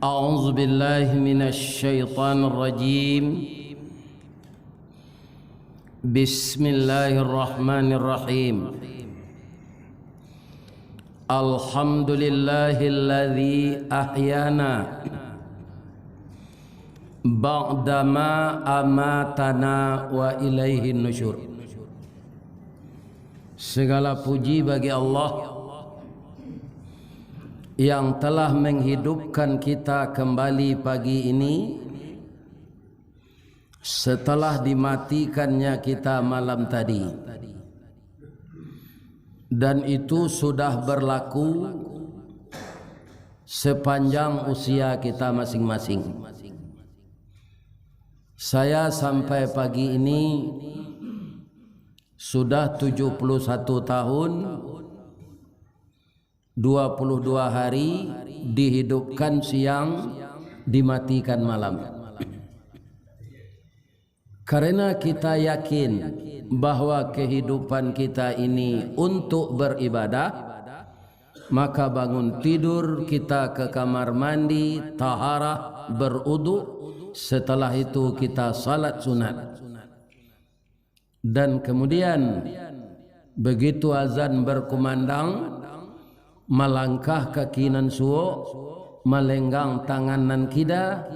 أعوذ بالله من الشيطان الرجيم. بسم الله الرحمن الرحيم. الحمد لله الذي أحيانا بعدما أماتنا وإليه النشور. Segala puji bagi Allah yang telah menghidupkan kita kembali pagi ini setelah dimatikannya kita malam tadi, dan itu sudah berlaku sepanjang usia kita masing-masing. Saya sampai pagi ini sudah 71 tahun 22 hari dihidupkan siang, dimatikan malam. Karena kita yakin bahwa kehidupan kita ini untuk beribadah, maka bangun tidur kita ke kamar mandi, taharah, berudu, setelah itu kita salat sunat. Dan kemudian begitu azan berkumandang, melangkah ke kinan suo, melenggang tanganan kita,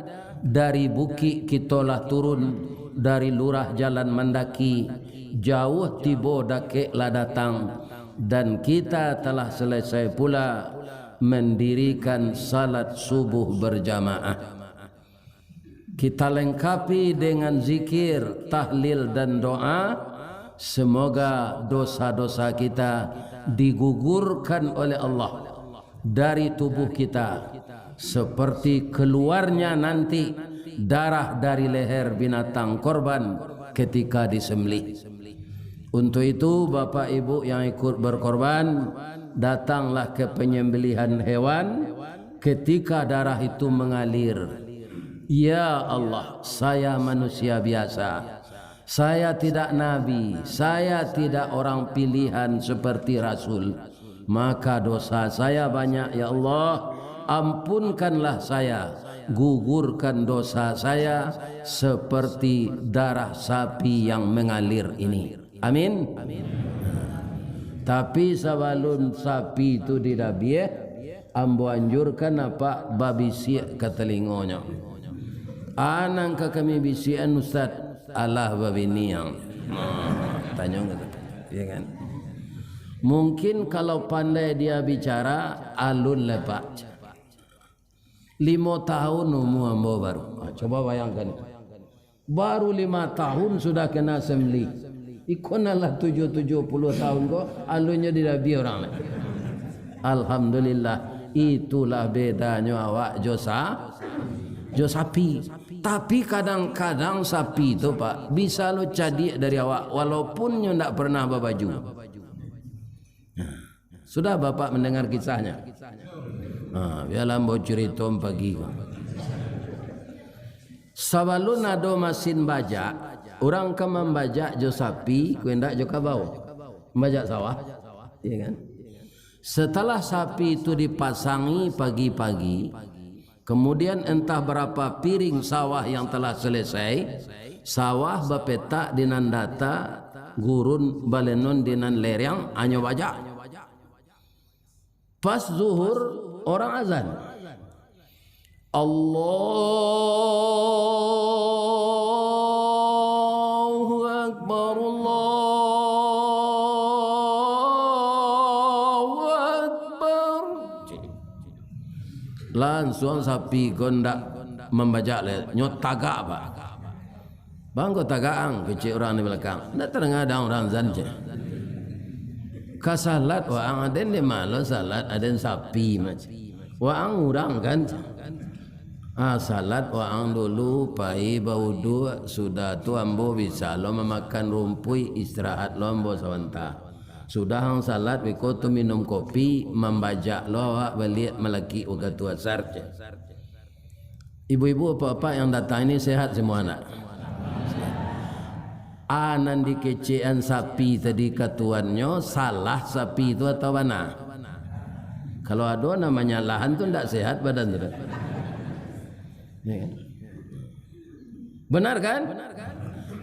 dari bukit kitolah turun, dari lurah jalan mendaki, jauh tibo dake lah datang, dan kita telah selesai pula mendirikan salat subuh berjamaah. Kita lengkapi dengan zikir, tahlil dan doa. Semoga dosa-dosa kita digugurkan oleh Allah dari tubuh kita, seperti keluarnya nanti darah dari leher binatang korban ketika disembelih. Untuk itu Bapak Ibu yang ikut berkorban, datanglah ke penyembelihan hewan ketika darah itu mengalir. Ya Allah, saya manusia biasa, saya tidak nabi, saya tidak orang pilihan seperti Rasul, maka dosa saya banyak. Ya Allah, ampunkanlah saya, gugurkan dosa saya seperti darah sapi yang mengalir ini. Amin. Tapi sebelum sapi itu didabieh, ambo anjurkan apa babi siak ke telingonya. Anang ke kami bisian Ustaz, Allah babi niang. Tanya enggak? Ya kan? Mungkin kalau pandai dia bicara, alun lepak. 5 tahun umur ambo baru. Coba bayangkan. Baru 5 tahun sudah kena sembelih. Ikonalah 70 tahun kok alunnya didabi orang lain. Alhamdulillah, itulah bedanya awak jo sapi. Tapi kadang-kadang sapi itu Pak bisa lo jadi dari awak walaupun nyo ndak pernah berbaju. Sudah Bapak mendengar kisahnya? Biarlah mau cerita pagi. Sebelum ada mesin bajak, orang ke membajak jo sapi, ku hendak jo kabau, membajak sawah, ya kan? Setelah sapi itu dipasangi pagi-pagi, kemudian entah berapa piring sawah yang telah selesai, sawah bapetak dinan data, gurun balenon dinan lereng, anyo bajak. Pas zuhur orang azan, Allahu Akbar, Allahu Akbar. Langsung sapi gondak membajak le, nyot tagak apa? Bangko tagaang kecil orang di belakang. Ndak terngadang orang zanje. Kasalat waang aden di malo salat aden sapi macam. Waang urang kan. Salat waang dulu pai baudu sudah tu ambo bisa lo memakan rumpui istirahat lo ambo sebentar. Sudah hang salat wiko tu minum kopi membajak lo awak balik melaki uga tua sarce. Ibu-ibu apa-apa yang datang ini sehat semua anak. Anan dikecean sapi tadi katuannya salah sapi itu atau mana? Kalau ada namanya lahan tu tidak sehat badan tu. Ya kan? Benar kan?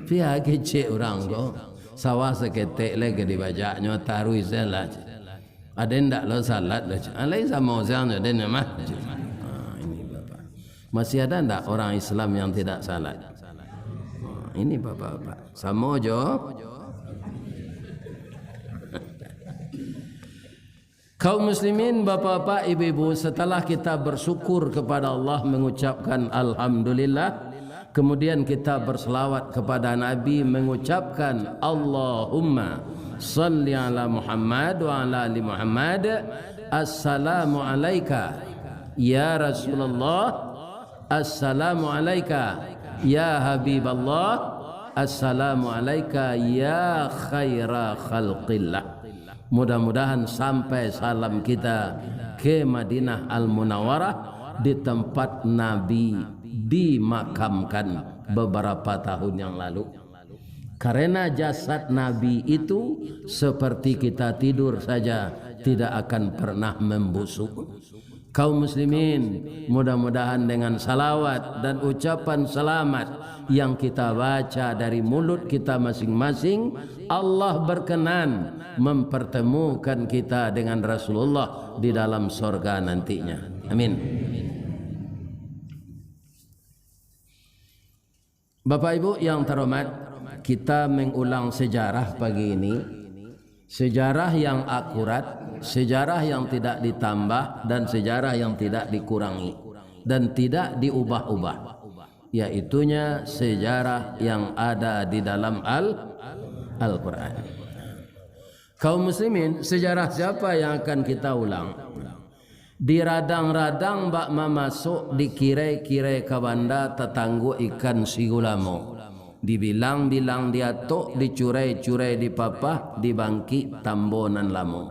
Pihak kecil orang ko sawah seketek lagi dibajaknya taruh salat. Ada ndak lo salat lo? Alai sama orang ada nama. Ini bapak. Masih ada ndak orang Islam yang tidak salat? Ini bapak-bapak. Sama jo. Kaum muslimin, bapak-bapak, ibu-ibu, setelah kita bersyukur kepada Allah mengucapkan alhamdulillah, kemudian kita berselawat kepada Nabi mengucapkan Allahumma salli ala Muhammad wa ala ali Muhammad. Assalamu alayka ya Rasulullah, assalamu alayka ya Habiballah, assalamu alayka ya khaira khalqillah. Mudah-mudahan sampai salam kita ke Madinah Al-Munawwarah di tempat Nabi dimakamkan beberapa tahun yang lalu. Karena jasad Nabi itu seperti kita tidur saja, tidak akan pernah membusuk. Kaum muslimin, mudah-mudahan dengan salawat dan ucapan selamat yang kita baca dari mulut kita masing-masing, Allah berkenan mempertemukan kita dengan Rasulullah di dalam surga nantinya. Amin. Bapak Ibu yang terhormat, kita mengulang sejarah pagi ini. Sejarah yang akurat, sejarah yang tidak ditambah dan sejarah yang tidak dikurangi dan tidak diubah-ubah, yaitunya sejarah yang ada di dalam Al-Quran. Kaum muslimin, sejarah siapa yang akan kita ulang? Di radang-radang bak masuk di kirai-kirai kabanda tetanggu ikan sigulamo. Dibilang-bilang dia tok, dicurai-curai di papah, dibangki tambonan lamu.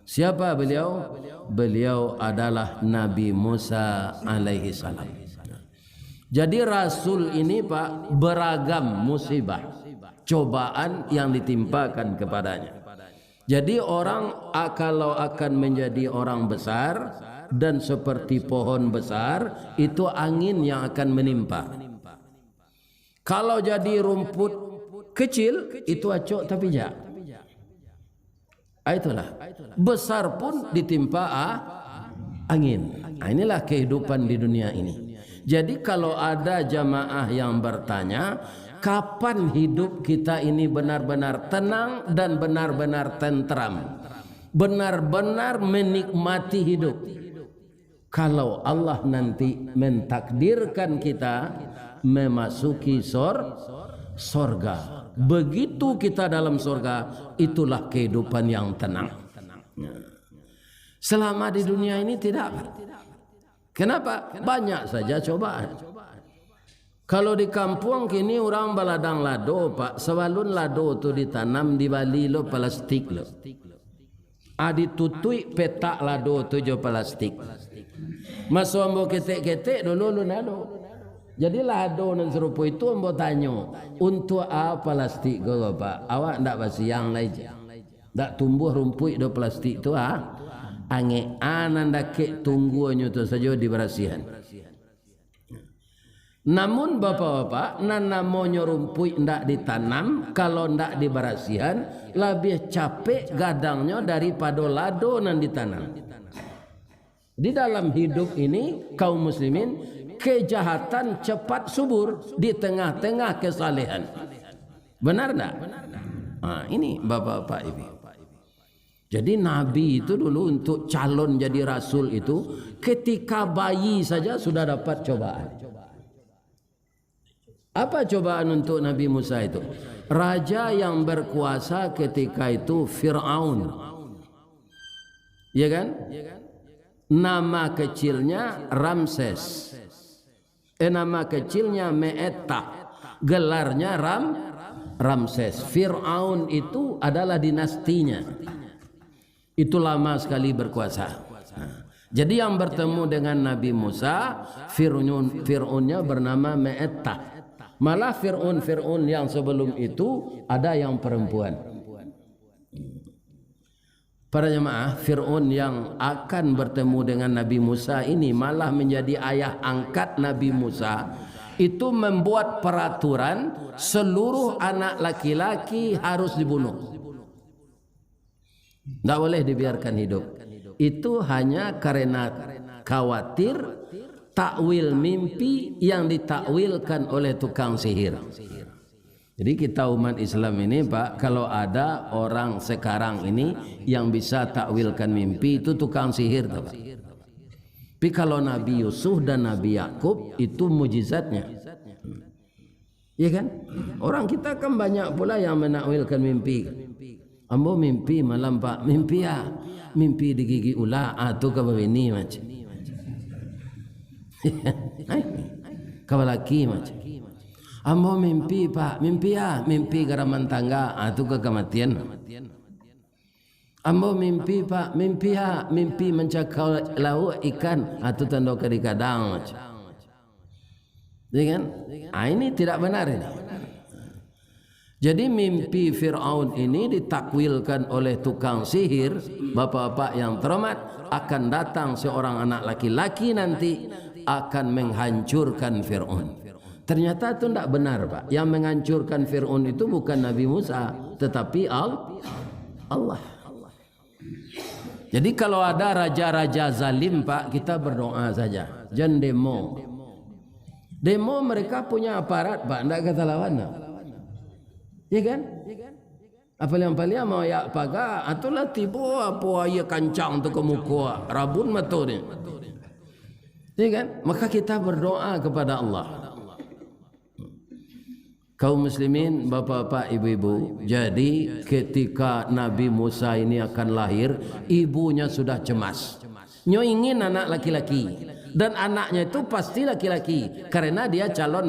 Siapa beliau? Beliau adalah Nabi Musa alaihi salam. Jadi Rasul ini Pak, beragam musibah, cobaan yang ditimpakan kepadanya. Jadi orang kalau akan menjadi orang besar dan seperti pohon besar, itu angin yang akan menimpa. Kalau jadi rumput kecil, itu acok tapi jak. Itulah. Besar pun ditimpa angin. Inilah kehidupan di dunia ini. Jadi kalau ada jamaah yang bertanya, kapan hidup kita ini benar-benar tenang dan benar-benar tentram, benar-benar menikmati hidup? Kalau Allah nanti mentakdirkan kita memasuki sorga, begitu kita dalam sorga, itulah kehidupan yang tenang. Selama di dunia ini tidak. Kenapa? Banyak saja cobaan. Kalau di kampung kini orang baladang lado Pak, sewalun lado tu ditanam di Bali lo plastik lo. Adi tutui petak lado tu jo plastik. Masuk ambo ketek-ketek dulu lu nado. Jadi lado dan serupa itu ambo tanyo, untuk apa plastik go Pak? Awak ndak basiang lagi. Ndak tumbuh rumput do plastik tu Ange ananda ke tungguannya tu saja diberasihan. Namun bapak-bapak, namanya rumput ndak ditanam, kalau ndak diberasihan, lebih capek gadangnya daripada lado nan ditanam. Di dalam hidup ini kaum muslimin, kejahatan cepat subur di tengah-tengah kesalehan. Benar tak? Ini bapak-bapak ibu. Jadi Nabi itu dulu untuk calon jadi Rasul itu, ketika bayi saja sudah dapat cobaan. Apa cobaan untuk Nabi Musa itu? Raja yang berkuasa ketika itu Fir'aun. Ya kan? Nama kecilnya Ramses. Nama kecilnya Me'etta. Gelarnya Ramses. Fir'aun itu adalah dinastinya. Itu lama sekali berkuasa. Jadi yang bertemu dengan Nabi Musa, Fir'aunnya bernama Me'etta. Malah Fir'aun yang sebelum itu ada yang perempuan. Para jemaah, Fir'aun yang akan bertemu dengan Nabi Musa ini malah menjadi ayah angkat Nabi Musa. Itu membuat peraturan seluruh anak laki-laki harus dibunuh. Tidak boleh dibiarkan hidup. Itu hanya karena khawatir takwil mimpi yang ditakwilkan oleh tukang sihir. Jadi kita umat Islam ini Pak, kalau ada orang sekarang ini yang bisa takwilkan mimpi, itu tukang sihir Pak. Tapi kalau Nabi Yusuf dan Nabi Yakub itu mujizatnya. Iya kan? Orang kita kan banyak pula yang menakwilkan mimpi. Ambo mimpi malam Pak, mimpi ya, mimpi digigit ular atau ke ini macam. Kau laki macam. Ambo mimpi Pak, mimpi ya, mimpi garaman tangga atau ke kematian. Ambo mimpi Pak, mimpi ya, mimpi mencakau lauk ikan atau tanda ke di kadang macam. Kan? Ini tidak benar ini. Jadi mimpi Fir'aun ini ditakwilkan oleh tukang sihir. Bapak-bapak yang terhormat, akan datang seorang anak laki-laki nanti akan menghancurkan Fir'aun. Ternyata itu tidak benar Pak. Yang menghancurkan Fir'aun itu bukan Nabi Musa, tetapi Allah. Jadi kalau ada raja-raja zalim Pak, kita berdoa saja. Jangan demo. Demo mereka punya aparat Pak, tidak kata lawan. Ya kan? Apa-apa mau ya paga, atulah tiba apa ya kancang tu ke muka, rabun mata ni. Ya kan? Maka kita berdoa kepada Allah. Kaum muslimin, bapak-bapak, ibu-ibu, jadi ketika Nabi Musa ini akan lahir, ibunya sudah cemas. Nyo ingin anak laki-laki, dan anaknya itu pasti laki-laki karena dia calon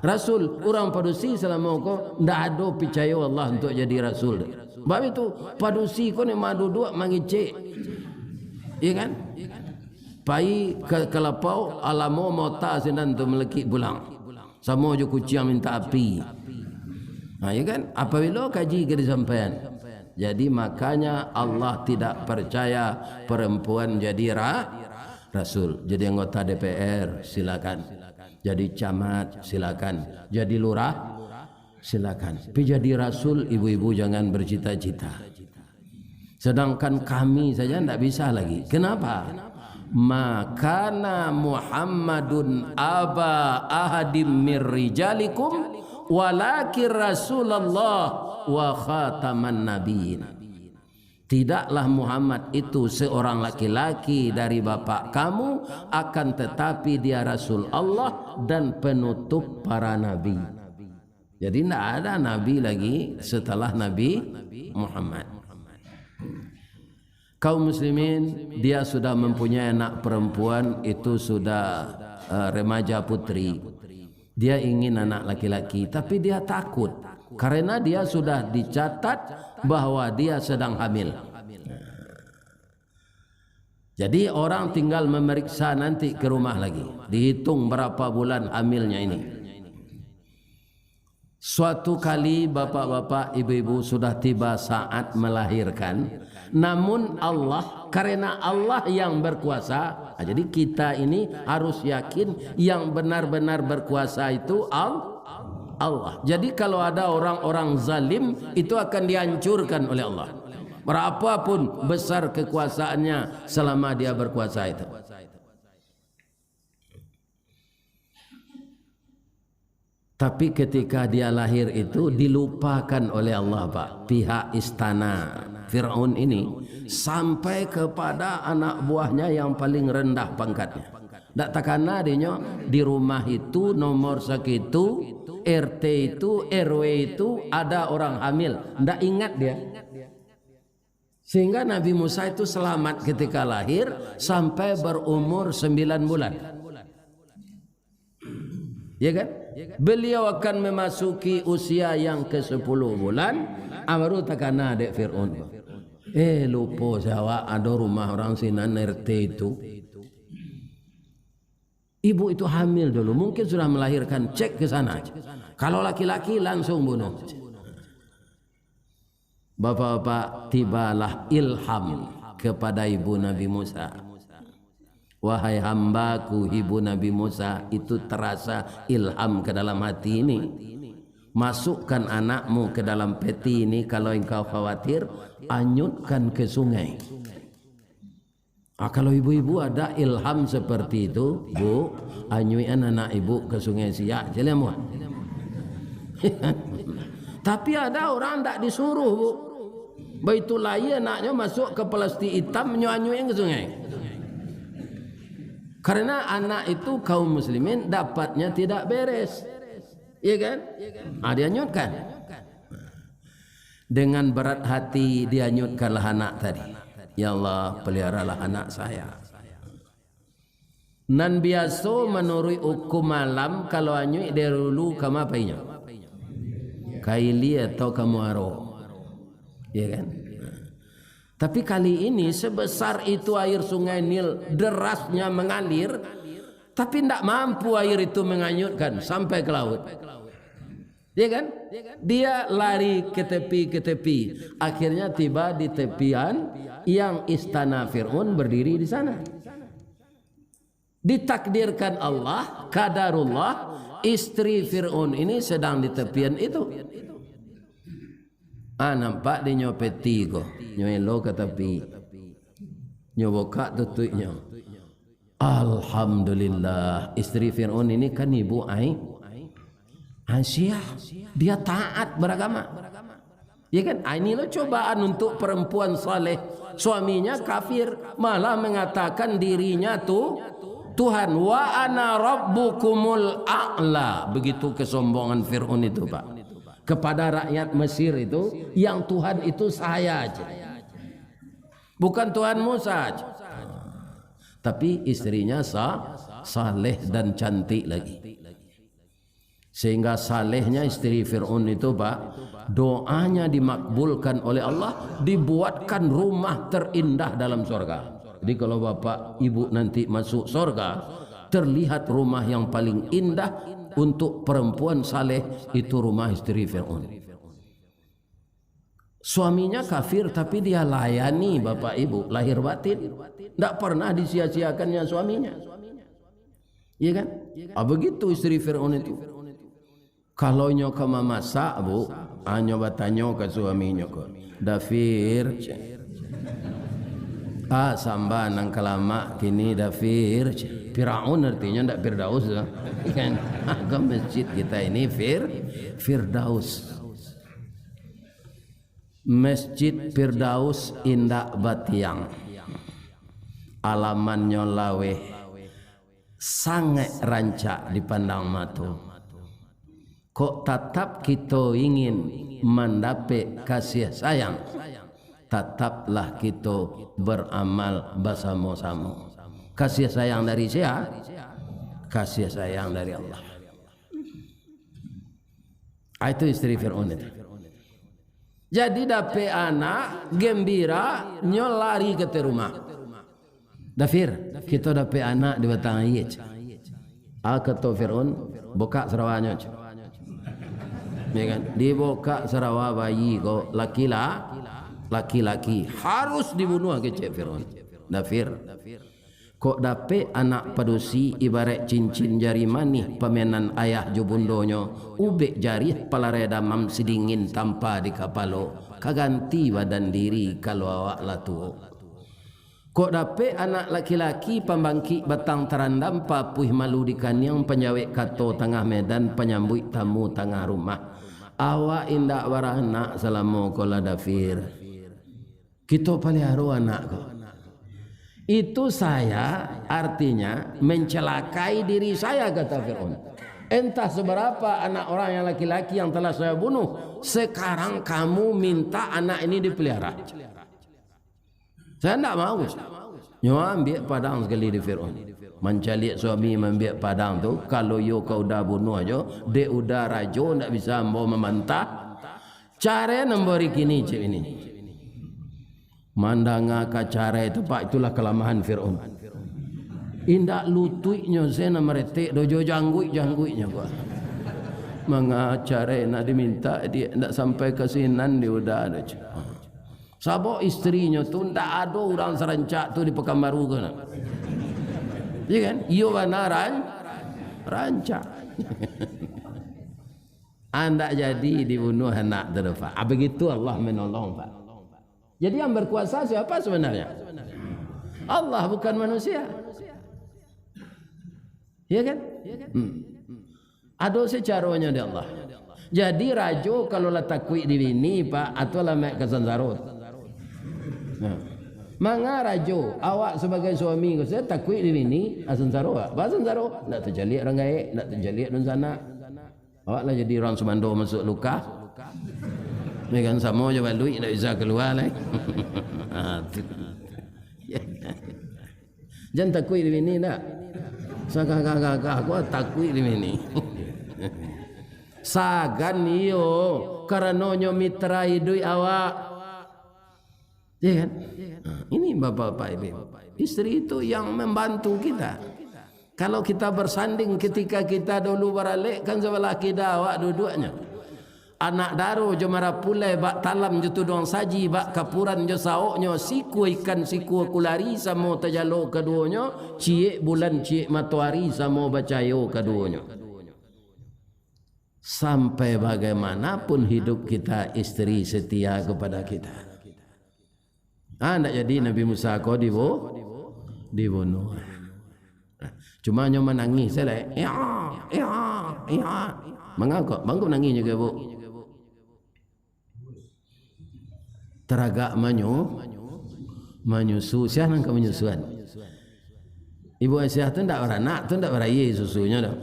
rasul. Orang padusi selama kau ndak ada percaya Allah untuk jadi rasul. Sebab itu padusi kau ni madu dua mangice, iya kan? Pai ke kelapau alamo mota sinan tu melekik bulang. Sama je kucing minta api. Ya kan? Apabila kaji ke disampaian. Jadi makanya Allah tidak percaya perempuan jadi rasul. Jadi anggota DPR silakan. Jadi camat silakan. Jadi lurah silakan. Tapi jadi rasul ibu-ibu jangan bercita-cita. Sedangkan kami saja tidak bisa lagi. Kenapa? Makana Muhammadun aba ahadim mir rijalikum walakin Rasulullah wa khataman nabiyyin. Tidaklah Muhammad itu seorang laki-laki dari bapak kamu, akan tetapi dia Rasul Allah dan penutup para nabi. Jadi tidak ada nabi lagi setelah Nabi Muhammad. Kaum muslimin, dia sudah mempunyai anak perempuan, itu sudah remaja putri. Dia ingin anak laki-laki, tapi dia takut karena dia sudah dicatat bahwa dia sedang hamil. Jadi orang tinggal memeriksa nanti ke rumah lagi, dihitung berapa bulan hamilnya ini. Suatu kali bapak-bapak, ibu-ibu sudah tiba saat melahirkan, namun Allah, karena Allah yang berkuasa, jadi kita ini harus yakin yang benar-benar berkuasa itu Allah. Jadi kalau ada orang-orang zalim, itu akan dihancurkan oleh Allah. Berapapun besar kekuasaannya selama dia berkuasa itu. Tapi ketika dia lahir itu dilupakan oleh Allah Pak, pihak istana Fir'aun ini, sampai kepada anak buahnya yang paling rendah pangkatnya. Tak takana dia di rumah itu nomor sekitu, RT itu, RW itu ada orang hamil, tak ingat dia. Sehingga Nabi Musa itu selamat ketika lahir sampai berumur 9 bulan. Ya kan? Beliau akan memasuki usia yang ke-10 bulan, baru takana dek Fir'aun. Lupa Jawa ada rumah orang sinan RT itu. Ibu itu hamil dulu, mungkin sudah melahirkan, cek ke sana. Kalau laki-laki langsung bunuh. Bapak-bapak, tibalah ilham kepada ibu Nabi Musa. Wahai hambaku ibu Nabi Musa, itu terasa ilham ke dalam hati ini. Masukkan anakmu ke dalam peti ini, kalau engkau khawatir, anyutkan ke sungai. Kalau ibu-ibu ada ilham seperti itu, Bu, anyuin anak ibu ke sungai Siak, jalan muat. Tapi ada orang tak disuruh, Bu. Baitul lain anaknya masuk ke plastik hitam, anyuin ke sungai. Karena anak itu kaum muslimin dapatnya tidak beres. Iya kan? Dia nyutkan. Dengan berat hati dia nyutkanlah anak tadi. Ya Allah, peliharalah anak saya. Nan biasa menurut hukum malam, kalau anyuk dia dulu kamu apainya? Kaili atau kamu aro. Ya kan? Tapi kali ini sebesar itu air sungai Nil derasnya mengalir, tapi tidak mampu air itu menganyutkan sampai ke laut. Ya kan? Dia lari ke tepi. Akhirnya tiba di tepian yang istana Fir'aun berdiri di sana. Ditakdirkan Allah, kadarullah, istri Fir'aun ini sedang di tepian itu. Nampak dia nyopeti ko, nyoelo ke tepi, nyoboka tutupnya. Alhamdulillah, istri Fir'aun ini kan ibu Aisyah, dia taat beragama. Ya kan? Inilah cobaan untuk perempuan saleh. Suaminya kafir, malah mengatakan dirinya tuh Tuhan. Wa ana rabbukumul a'la. Begitu kesombongan Fir'aun itu, Pak. Kepada rakyat Mesir itu, yang Tuhan itu saya aja, bukan Tuhan Musa aja. Tapi istrinya saleh dan cantik lagi. Sehingga salehnya istri Fir'aun itu, Pak, doanya dimakbulkan oleh Allah, dibuatkan rumah terindah dalam surga. Jadi kalau bapak ibu nanti masuk surga, terlihat rumah yang paling indah untuk perempuan saleh itu rumah istri Fir'aun. Suaminya kafir tapi dia layani bapak ibu lahir batin, tidak pernah disia-siakannya suaminya. Iya kan? Begitu istri Fir'aun itu. Kalau nyoka memasak, Bu, nyoba tanya ke suaminya kok, Dafir, samba nang kelama kini Dafir, Firaun artinya ndak Firdaus kan? Ke masjid kita ini Firdaus. Masjid Firdaus Indak Batiang. Alamannya lawe sangat rancak dipandang mata. Kok tetap kita ingin mendapat kasih sayang, tetaplah kita beramal bersama-sama. Kasih sayang dari siapa? Kasih sayang dari Allah. Itu istri Fir'aun itu. Jadi dapat anak gembira, nyolari ke rumah. Dafir, kita dapat anak di batang ayat. Kata Fir'aun, buka serawanya. Ya kan? Dibuka serawa bayi kok laki-laki harus dibunuh ke Fir'aun. Dafir, kok dapat anak padusi ibarat cincin jari manih pemenan ayah jubundonyo, ubek jari palareda mam sedingin tanpa di kapalo, kaganti badan diri kalau awak latuo. Kok dapat anak laki-laki pembangkit batang terandam papuh malu di kanyang penjawek kato tengah medan penyambut tamu tengah rumah. Awak indak warana selama kola Dafir. Kita pelihara anak kok. Itu saya artinya mencelakai diri saya, kata Fir'aun. Entah seberapa anak orang yang laki-laki yang telah saya bunuh, sekarang kamu minta anak ini dipelihara. Saya tidak mau. Nyo ambil padang sekali di Fir'aun. Mencalik suami ambil padang tu, kalau yo kau dah bunuh aja, dia udah rajo tidak bisa mau memantah. Cara nombor kini cik ini. Mandanga kacara itu, Pak, itulah kelemahan Fir'aun. Indak lututnya saya meretik dojo jangguiknya Pak. mengacara nak diminta dia tak sampai ke sinan dia udah ada. Sabok istrinya tu tak ada orang serencak tu di Pekanbaru ke nak. Ya kan? Iyo benaran rancak. Anda jadi dibunuh anak terdepan. Begitu Allah menolong Pak. Jadi yang berkuasa siapa sebenarnya? Allah, bukan manusia. Ya kan? Ada secaranya di Allah. Jadi rajo kalau lah takwi di bini Pak atau lah mek kesanzarot. Manga rajo awak sebagai suami saya takwi di bini asansaro Pak. Asansaro nak terjalik orang gaib, nak terjalik dan sana. Awak lah jadi orang semando masuk luka. Ni kan sama je balui tak bisa keluar lah. Jangan takwi di bini tak. Kakak aku takwi di bini. Sagan iyo karenanya mitra hidup awak. Ya kan? Ini bapak-bapak ibu. Istri itu yang membantu kita. Kalau kita bersanding ketika kita dulu beralik kan sebelah kita awak duduknya. Anak daro jo mara pulai bak talam jo tudong saji bak kapuran jo saoknya siku ikan siku kulari samo tajalo keduanya ciek bulan ciek matahari samo bacayo keduanya. Sampai bagaimanapun hidup kita istri setia kepada kita. Nak jadi Nabi Musa kau dibunuh. Cuma nyo menangis saya ya. Mengapa? Bangku nangis juga bu. Teragak menyusu. Siapa nak menyusuan? Ibu Aisyah tu tak beranak, tu tak berayi susunya dah.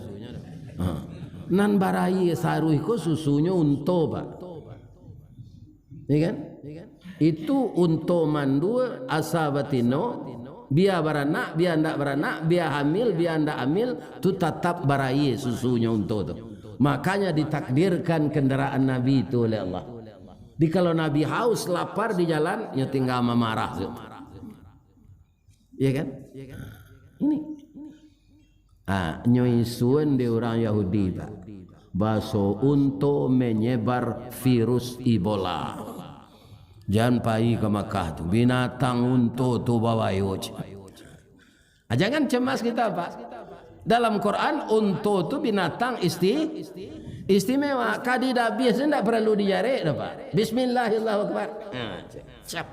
Nan barayi saruh ko susunya unto Pak. Ya kan? Itu unto mandu asabatino biar beranak, biar ndak beranak, biar hamil, biar ndak hamil, tu tetap barayi susunya unto tu. Makanya ditakdirkan kendaraan Nabi itu oleh Allah. Di kalau Nabi haus lapar di jalan, ya tinggal memarah tu. Ya kan? Ini. Nyoisuan di orang Yahudi Pak. Baso untuk menyebar virus Ebola. Jangan pergi ke Makkah tu. Binatang untuk tu bawa yoj. Jangan cemas kita Pak. Dalam Quran untuk tu binatang istimewa. Kadidah biasa tidak perlu dijarik dah Pak. Bismillahirrahmanirrahim.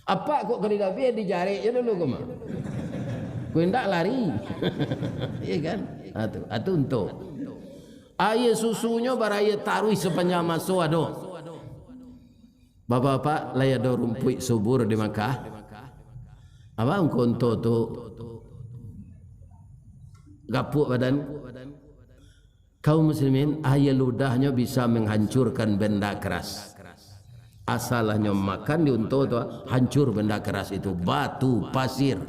Apa kok kadidah biasa dijarik je dulu kau mah. Kau hendak lari. Iya kan? Itu untuk. Air susunya baraya taruh sepanjang masa ada. Bapak-bapak layak ada rumput subur di Makkah. Apa engkau untuk tu gapuk badan? Kaum muslimin air ludahnya bisa menghancurkan benda keras. Asalnya makan di untuk tu hancur benda keras itu batu, pasir.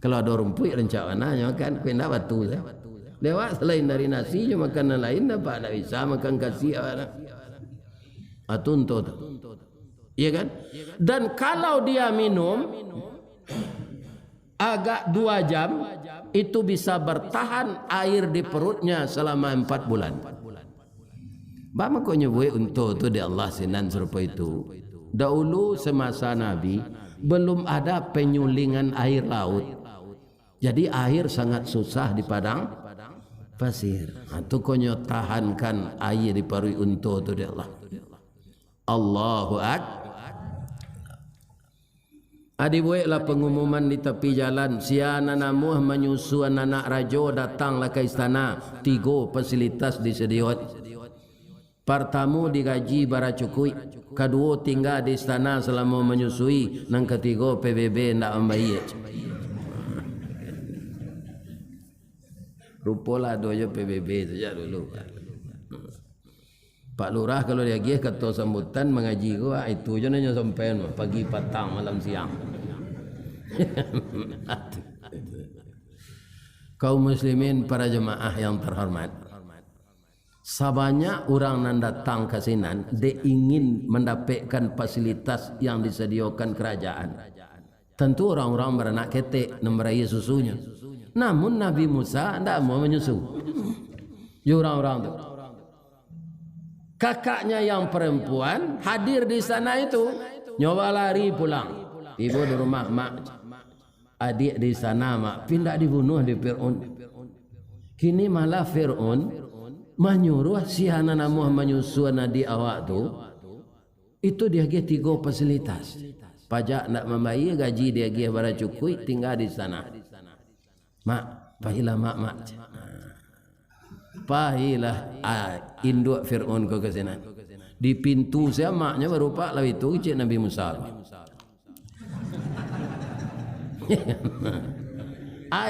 Kalau ada rumput rencananya kan kena batu saya. Lewat selain dari nasi cuma makanan lain dapat tak bisa makan kasih atau iya kan? Dan kalau dia minum agak 2 jam itu bisa bertahan air di perutnya selama 4 bulan. Bama kau nyebut untuk tu di Allah sinan serupa itu. Dahulu semasa Nabi belum ada penyulingan air laut. Jadi air sangat susah di padang pasir. Itu konyo tahankan air di perut untuk tu di Allah. Allahu Akbar. Dibuatlah pengumuman di tepi jalan. Siana namuh menyusu anak rajo datanglah ke istana. 3 fasilitas disediakan. Pertama digaji bara cukui. Kedua tinggal di istana selama menyusui. Yang ketiga PBB tidak membayar. Rupalah doa PBB saja dulu. Pak Lurah kalau dia pergi kata sambutan mengaji gua itu je nanya sampai pagi petang malam siang. Kaum muslimin para jemaah yang terhormat. Sebanyak orang yang datang ke sini dia ingin mendapatkan fasilitas yang disediakan kerajaan. Tentu orang-orang beranak ketek dan meraih susunya. Namun Nabi Musa tidak mau menyusu. orang-orang tu. Kakaknya yang perempuan hadir di sana itu, nyoba lari pulang. Ibu di rumah, mak, adik di sana, mak, pindah dibunuh di Fir'aun. Kini malah Fir'aun menyuruh si anak Muhammad menyusuan di awak tu, itu dia ge 3 fasilitas. Pajak nak membayar, gaji dia ge bara cukup, tinggal di sana. Mak, pahilah mak. Pahilah induk Fir'aun ke sana. Di pintu saya maknya berupa lalu itu cik Nabi Musa.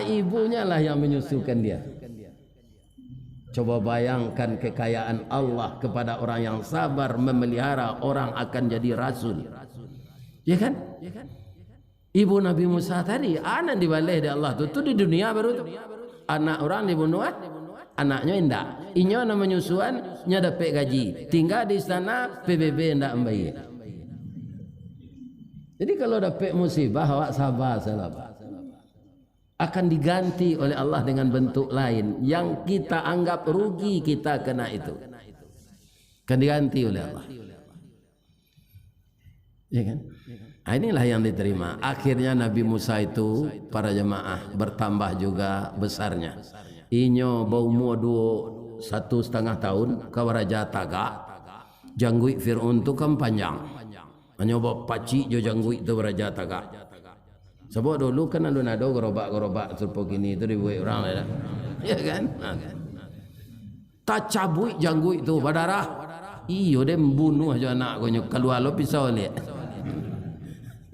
Ibunya lah yang menyusukan dia. Coba bayangkan kekayaan Allah kepada orang yang sabar memelihara orang akan jadi rasul. Ya kan? Ibu Nabi Musa tadi anak dibalik dari Allah tu di dunia baru tu. Anak orang dibunuh, anaknya indah. Inyo nama menyusuan nya dapat gaji. Tinggal di sana PBB ndak membayar. Jadi kalau dapat musibah awak sabar salah. Akan diganti oleh Allah dengan bentuk lain yang kita anggap rugi kita kena itu. Akan diganti oleh Allah. Ya kan? Inilah yang diterima. Akhirnya Nabi Musa itu para jemaah bertambah juga besarnya. Inyo bau umur 1,5 tahun ke Raja Taga. Janggui Fir'aun tu kan panjang. Menyoba pacik jo janggui tu Raja Taga. Sebab dulu kan ada gerobak-gerobak serupa gini itu dibuat orang lah. Ya kan? Tak cabui janggui tu berdarah. Iyo dia membunuh aja anak ko keluar lo pisau lihat.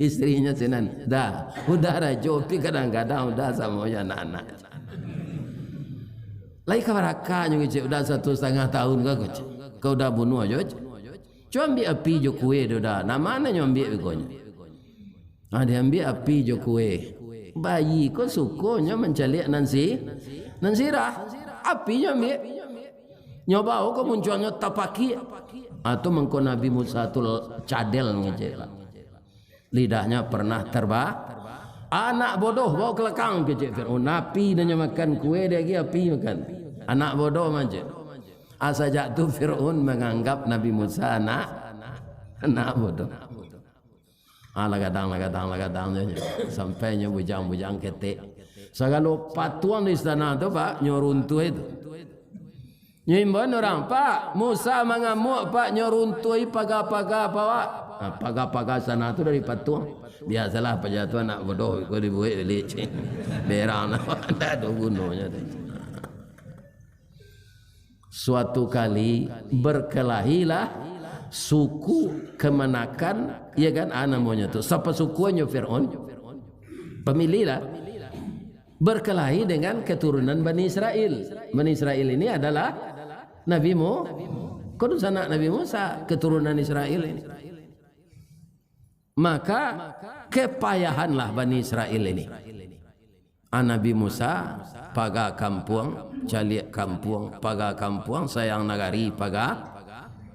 Istrinya senan dah udah rajopi kadang-kadang udah sama anak-anak. Lai kabaraka nyuci udah 1,5 tahun kau udah bunuh aja. Cuma ambil api jo kue dah. Namanya ambil begonya. Dia ambil api jo kue. Bayi kau sukonya mencalik nansi rah. Api ambil. Nyoba kau munculnya tapaki. Atau mengko Nabi Musa tu cadel ngecek. Lidahnya pernah terbang. Anak bodoh bawa kelekang kecek Fir'aun. Api dia makan kue dia lagi api makan. Anak bodoh macam. Sejak tu Fir'aun menganggap Nabi Musa anak bodoh. Lagadang sampainya bujang-bujang ketik. Segala patuan di istana tu Pak nyoruntuh itu. Nyimban orang Pak Musa mengamuk Pak nyoruntui pagar-pagar Pak. Pagar-pagar sana tu dari patuan. Biasalah pejatuh anak bodoh kau dibuat licin. Berang ada gunanya. Suatu kali berkelahilah suku kemenakan, ya kan, namanya tu siapa sukunya Fir'aun, pemilihlah berkelahi dengan keturunan Bani Israel. Bani Israel ini adalah Nabi Musa, anak Nabi Musa, keturunan Israel ini. Maka kepayahanlah Bani Israel ini. Nabi Musa paga kampung, caliak kampung, paga kampung, sayang nagari, paga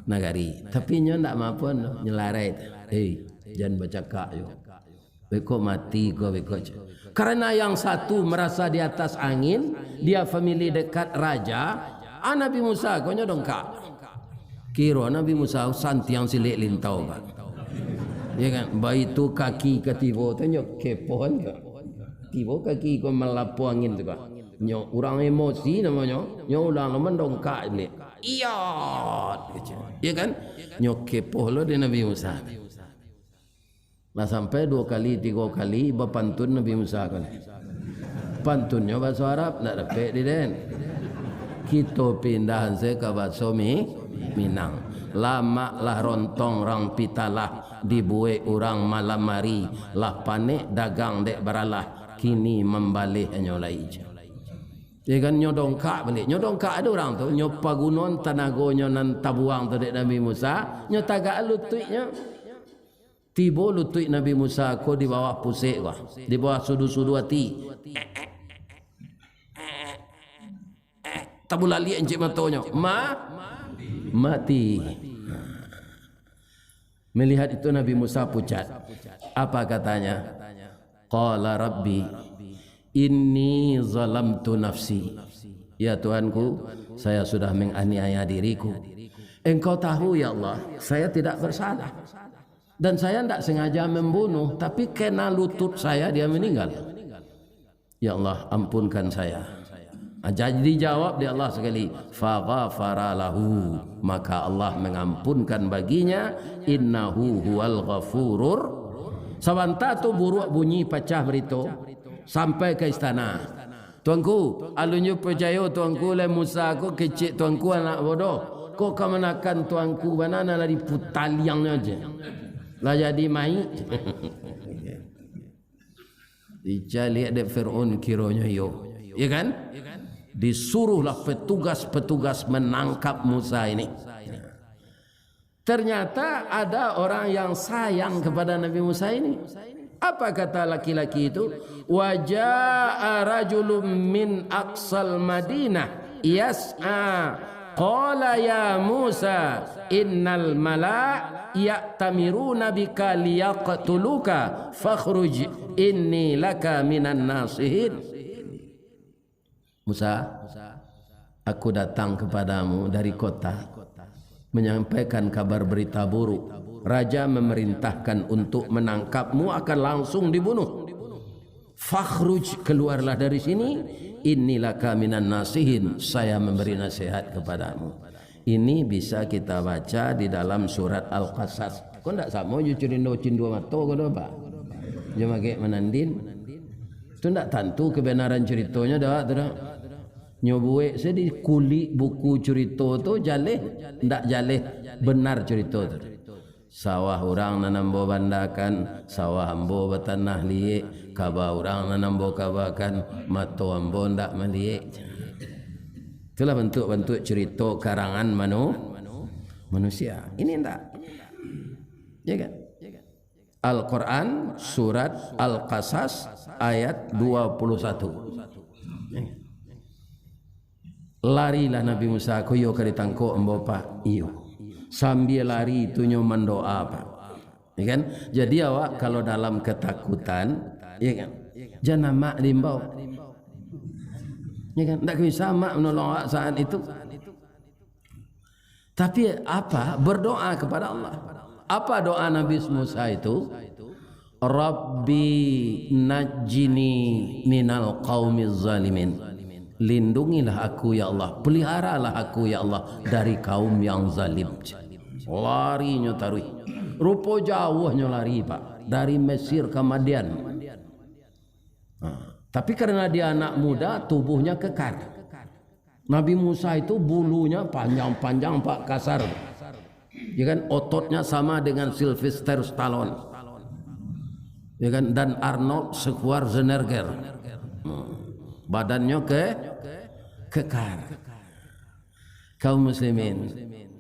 nagari. Tapi nyo ndak mampu nyelarai. Jangan bercakap yo. Beko mati ko beko. Karena yang satu merasa di atas angin, dia family dekat raja. Nabi Musa ko nyo dongkak. Kira Nabi Musa santiang silik lintau kan. Ya kan, bayi tu kaki ketibo tu nyo kepon kan. Tibo kaki ko melapu angin tu kan. Nyo orang emosi namanya, nyo ulang mendongkak ni. Iya, ya kan? Nyo kepoh lo di Nabi Musa. Nah sampai 2 kali 3 kali berpantun Nabi Musa kan. Pantunnya bahasa Arab nak dapat di den. Kita pindahan saya ke bahasa Minang. Lama lah rontong rang pitalah dibuai orang malam mari lah panik dagang dek beralah kini membalik nyolai. Ya kan nyodongkak balik. Nyodongkak ada orang tu nyopa gunon tanagonya nan tabuang tu dek Nabi Musa, nyotaga lututnya. Tibo lutut Nabi Musa ko di bawah pusik ko. Di bawah sudu-sudu hati. Tabulali encik matonya. Mati. Melihat itu Nabi Musa pucat. Apa katanya? Qala Rabbi inni zalamtu nafsi. Ya Tuhanku, saya sudah menganiaya diriku. Engkau tahu ya Allah, saya tidak bersalah. Dan saya tidak sengaja membunuh, tapi kena lutut saya dia meninggal. Ya Allah, ampunkan saya. Jadi jawab dia Allah sekali, faghafara lahu, maka Allah mengampunkan baginya, innahu huwal ghafurur. Sawanta tu buruk bunyi pecah berito sampai ke istana. Tuanku, alunyu percaya tuanku le Musa aku kecil tuanku anak bodoh. Kau kemenakan tuanku banana dari putaliangnya aja. Lah jadi mai. Dicari ada Fir'aun kiranya yo. Ya kan? Disuruhlah petugas-petugas menangkap Musa ini. Ternyata ada orang yang sayang kepada Nabi Musa ini. Apa kata laki-laki itu? Waja'a rajulun min aqsal Madinah yas'a qala ya Musa innal mala' ya'tamiruna bika liyaqtuluka fakhruj inni laka minan nasihin. Musa, aku datang kepadamu dari kota menyampaikan kabar berita buruk. Raja memerintahkan untuk menangkapmu, akan langsung dibunuh. Fakhruj, keluarlah dari sini. Innilaka minan nasihin, saya memberi nasihat kepadamu. Ini bisa kita baca di dalam surat Al-Qasas. Kau tak sama je cindo mata kau dah apa? Dia pakai menandin. Tu tak tentu kebenaran ceritanya dah tak. Nyobuek saya di kulik buku cerita tu jaleh ndak jaleh benar cerita tu. Sawah orang nanam bo bandakan, sawah ambo bertanah liek, kaba orang nanam bo kabakan, mato ambo ndak meliek. Itulah bentuk-bentuk cerita karangan manusia. Ini ndak. Ya kan? Al-Quran surat Al-Qasas ayat 21. Larilah Nabi Musa koyo kali tangko ambo pak iyo. Sambil lari itu nyoman doa pak. Ya kan? Jadi awak kalau dalam ketakutan, ya kan? Jangan mak limbau. Ya kan? Tak bisa mak menolong awak saat itu. Tapi apa? Berdoa kepada Allah. Apa doa Nabi Musa itu? Rabbi najjini minal qaumiz zalimin. Lindungilah aku ya Allah, peliharalah aku ya Allah dari kaum yang zalim. Larinya tarui. Rupa jauhnya lari pak, dari Mesir ke Madian. Tapi karena dia anak muda, tubuhnya kekar. Nabi Musa itu bulunya panjang-panjang pak, kasar. Ya kan, ototnya sama dengan Sylvester Stallone. Ya kan, dan Arnold Schwarzenegger. Badannya kekar. Kaum muslimin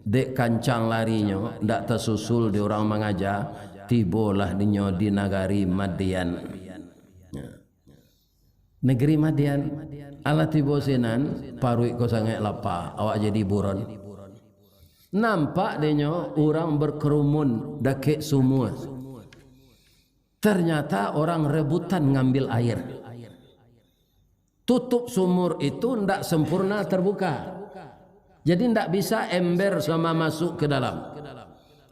dek kancang larinya ndak tersusul di orang mengajar, tibolah dinyo di negeri Madian. Negeri Madian ala tibo senan parui ko sangat lapar, awak jadi buron. Nampak dinyo orang berkerumun dakek semua. Ternyata orang rebutan ngambil air. Tutup sumur itu tidak sempurna terbuka. Jadi tidak bisa ember sama masuk ke dalam.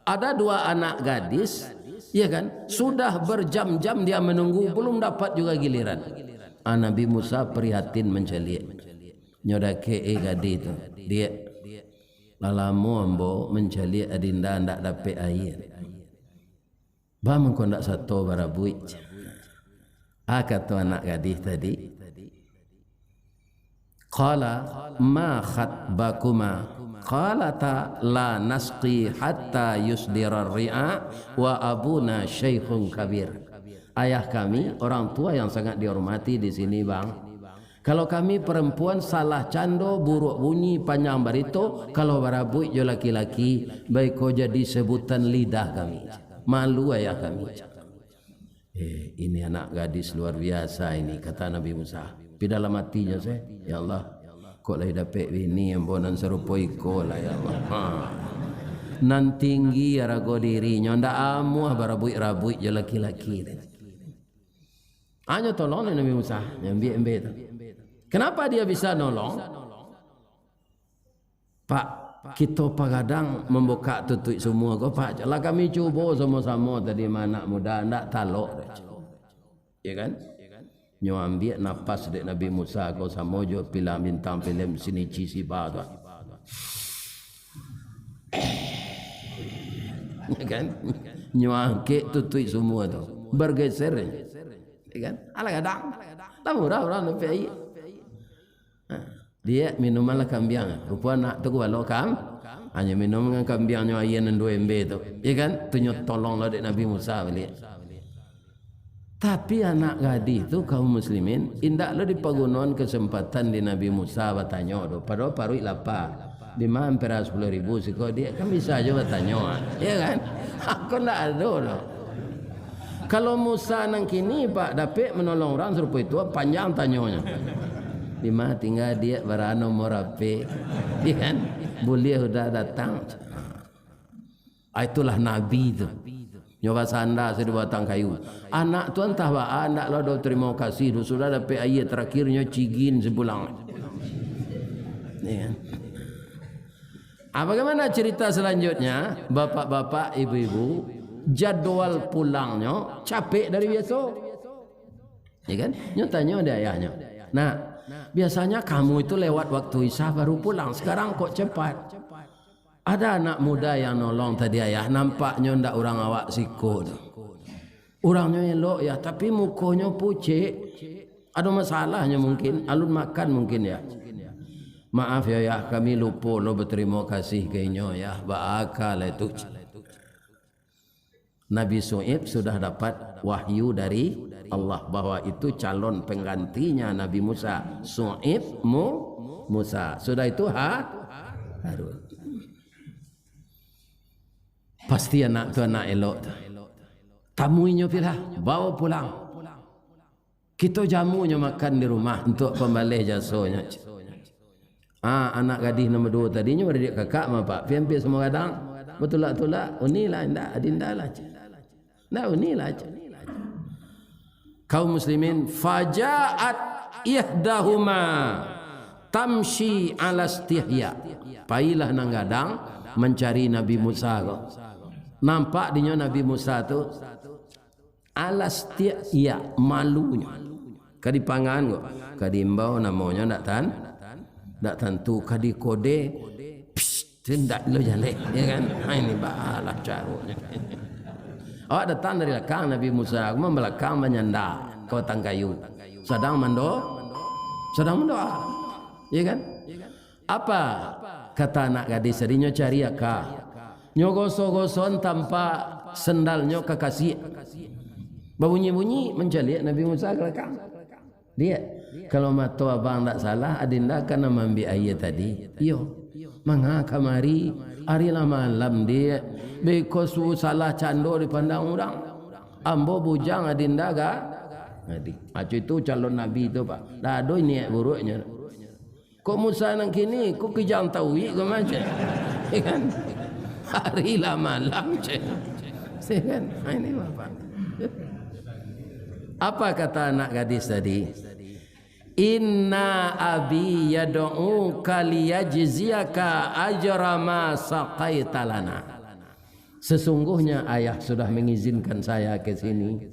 Ada dua anak gadis, ya kan? Sudah berjam-jam dia menunggu, belum dapat juga giliran. Nabi Musa prihatin menceliak. Nyodake gadis itu. Dia lalamu ambo menceliak adinda tidak dapat air. Bang kau tidak satu barabuit. Kata anak gadis tadi. Qala ma khatbakuma qalata la nasqi hatta yusdira ar-ri'a wa abuna syaikhun kabir. Ayah kami orang tua yang sangat dihormati di sini bang. Kalau kami perempuan salah cando buruk bunyi panjang barito, kalau barabui jo laki-laki baik kau jadi sebutan lidah kami. Malu ayah kami. Ini anak gadis luar biasa ini kata Nabi Musa. Di dalam hatinya saya, ya Allah, kok lah dapat ini yang bonan serupa iko lah ya Allah. Nan tinggi rago dirinya, ndak amu barabui-rabui je laki-laki. Hanya tolong Nabi Musa, yang biar tu. Kenapa dia bisa nolong? Pak, kita pagadang membuka tutup semua kau Pak. Lah kami cuba sama-sama tadi mana muda ndak talok. Ya kan? Nyo ambil nafas dek Nabi Musa kau sama jo film bintang film sini cisi ba tu. Ya kan? Nyo angke tutup semua tu. Bergeser. Ya kan? Ala kadang. Tahu dah orang lebih dia minuman lah kambiang. Rupa nak tu kalau hanya minum dengan kambiangnya ayan dan 2 MB tu. Ya kan? Tunjuk tolong lah dek Nabi Musa balik. Tapi anak gadis tu kaum muslimin indak lo dipagunon kesempatan di Nabi Musa bertanya tu. Padahal parui lapar. Di mana pera 10.000 sih kau dia kan bisa aja bertanya. Ya kan? Aku ndak ada lo. Kalau Musa nang kini Pak dapat menolong orang serupa itu panjang tanyanya. Di mana tinggal dia berano morape, ya kan? Boleh sudah datang. Itulah Nabi tu. Nyoba sanda sudah batang kayu. Anak tu entah apa, anak lo dah terima kasih. Sudah dapat ayat terakhirnya cigin sebulan. Ya kan? Bagaimana cerita selanjutnya? Bapak-bapak, ibu-ibu, jadwal pulangnya capek dari biasa. Ya kan? Nyo tanya dia ayahnya. Nah, biasanya kamu itu lewat waktu isya baru pulang. Sekarang kok cepat? Ada anak muda yang nolong tadi ayah. Nampaknya ndak orang awak siko tu. Orangnya elok ya, tapi mukanya pucet. Ada masalahnya mungkin. Alun makan mungkin ya. Maaf ya, kami lupa lo berterima kasih kayaknya ya. Bakal itu. Nabi Shu'aib sudah dapat wahyu dari Allah bahwa itu calon penggantinya Nabi Musa. Shu'aib Musa. Sudah itu Harun. Pasti anak tu anak elok. Tamuinya pilih, bawa pulang. Kita jamunya makan di rumah untuk pembalih jasanya. Anak gadis nombor 2 tadinya beradik kakak mah Pak. Pian-pian semua kadang. Betul lah. Unilah indah, adindah lah. Nah unilah. Kaum muslimin faja'at ihdahuma tamshi ala istihya. Pailah nang gadang mencari Nabi Musa kok. Nampak dinya Nabi Musa tu ala istihya, malunya. Kadi pangan kok. Kadi imbau namanya ndak tentu kadi kode tindak lo jale ya kan. Ini balah caranya. Awak datang dari belakang Nabi Musa, aku belakang menyanda ke batang kayu. Sedang mendoa. Ya kan? Apa kata anak gadis tadinya cari akak. Nyogoso-goson tanpa sendalnya kekasih. Berbunyi-bunyi mencari Nabi Musa ke belakang. Dia kalau mata abang tak salah adinda akan mengambil ayat tadi. Yo. Mangha kamari hari malam dia bekosu salah cando dipandang orang. Ambo bujang adinda ga ngadi. Acu itu calon nabi itu Pak. Dah ada niat buruknya. Kok Musa nang kini kok kijang tawi ke macam. Ya kan? Hari malam je. Ya kan? Ini Bapak. Apa kata anak gadis tadi? Inna abi yad'uka liyajziyaka ajra ma saqaita lana. Sesungguhnya ayah sudah mengizinkan saya ke sini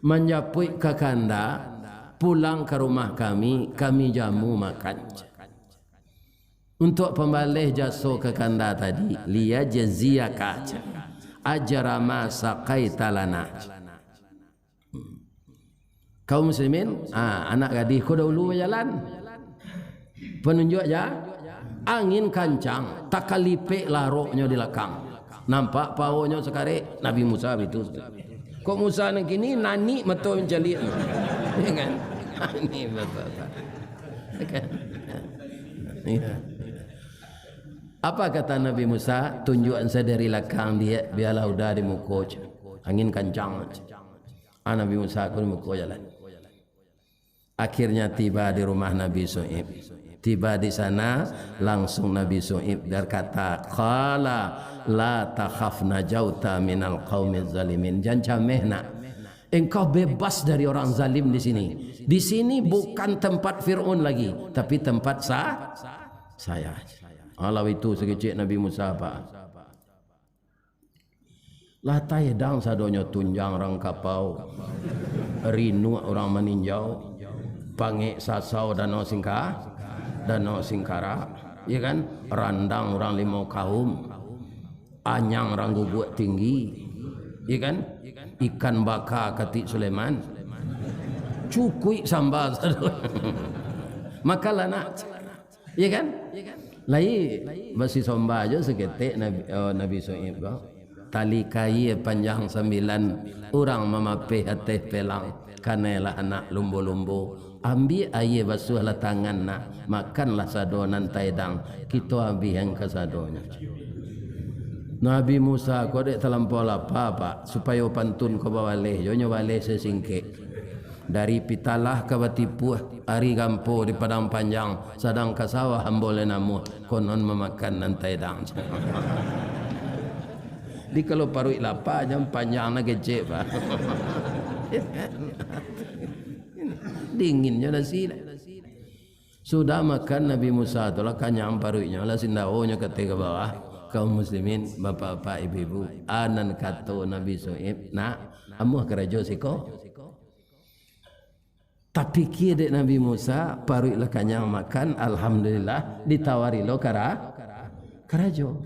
menjapui ke kanda, pulang ke rumah kami jamu makan. Untuk pembalih jasa ke kanda tadi, liyajziyaka ajra ma saqaita lana. Kaum muslimin, anak gadis ku dahulu berjalan. Penunjuk aja, angin kancang, tak kalipik laroknya di belakang. Nampak paunya sekarang Nabi Musa itu. Kok Musa nak kini nani meto mencari. Ya kan? Ini betul. Apa kata Nabi Musa? Tunjukan saya dari belakang dia, biarlah udah di muka. Angin kancang. Nabi Musa aku di muka jalan. Akhirnya tiba di rumah Nabi Shu'aib. Tiba di sana langsung Nabi Shu'aib berkata, "Qala la takhaf najauta minal qaumil zalimin." Jangan camehna. Engkau bebas dari orang zalim di sini. Di sini bukan tempat Firaun lagi, tapi tempat saya. Alau itu sekecil Nabi Musa apa? Latai dang sadonyo tunjang orang kapau, rinu orang meninjau, pange sasau danau singkara, ya kan? Randang orang limau kaum, anyang orang guguk tinggi, ya kan? Ikan baka kati Sulaiman, cukui sambal makalah nak, ya kan? Lai masih somba aja seketik Nabi Shu'aib tali kai panjang 9 orang memapih hati pelang kanelah anak lumbu-lumbu ambil air basuh lah tangan nak makanlah sadonan taidang kita ambil yang kesadonya. Nabi Musa kau dek terlampau apa pak supaya pantun kau bawa leh jonyo balik sesingkek dari pitalah ke batipuh hari gampo di padang panjang sadang kasawah hambole namu konon memakan nantai dang. Di kalau parui lapa jam panjang nak kecek pak. Dinginnya nasi. Sudah makan Nabi Musa tu lah kanyang paruinya lah sindaonya ketika bawah kaum muslimin bapak-bapak ibu-ibu anan kato Nabi Shu'aib nak amuh kerajo siko. Tapi kira dek Nabi Musa parui lah kanyang makan alhamdulillah ditawari lo kerajo.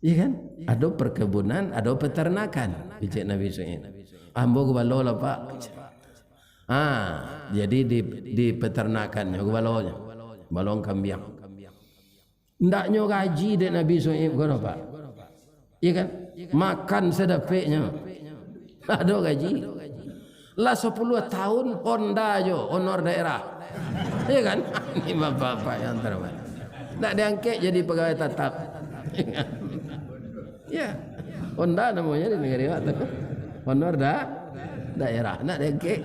Ya kan? Ada perkebunan, ada peternakan. Bijak Nabi Shu'aib. Ambo gubalo lah pak. Jadi di peternakannya gubalonya, balong kambing. Ndaknya gaji dek Nabi Shu'aib kono pak. Ya kan? Makan sedapeknya. Ada gaji. Lah 10 tahun Honda jo, honor daerah. Ya kan? Ini bapak-bapak yang terbaik. Tak diangkat jadi pegawai tetap. Ya, Honda namanya di negara itu. Honor daerah. Nak diangkat.